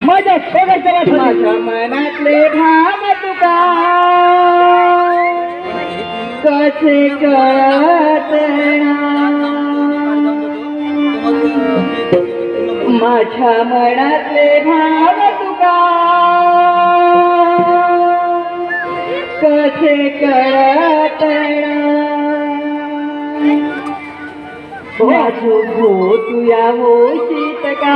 माझ्या सोगाच्या माझ्या मनातले भाव तुका कसे कळत माझ्या मनातले भाव तुका कसे कळत माझो भो तुया होशीत का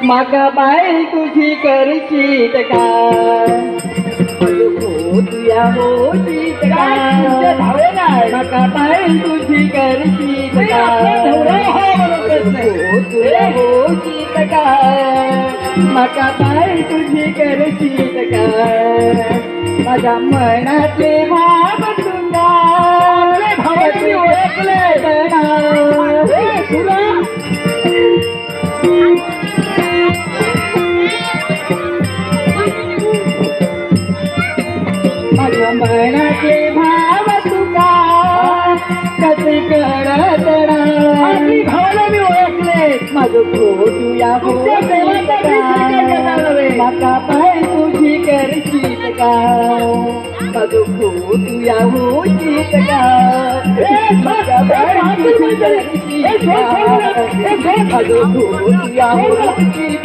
माका बाय तुझी करशीत का माझो भो तुया होशीत का माका बाय तुझी करशीत का भो तुया होशीत का माका बाय तुझी करशीत का माझ्या मनातले भाव तुला भावाची ओळखले तुला माझ्या मनातले भाव तुका कसे कळत भावाला मी ओळखले माझं फोटूया माका पाय तुझी करशीत का माझं फोटूया होशीत का माका पाय तुझी करशीत का माझं फोटूया होशीत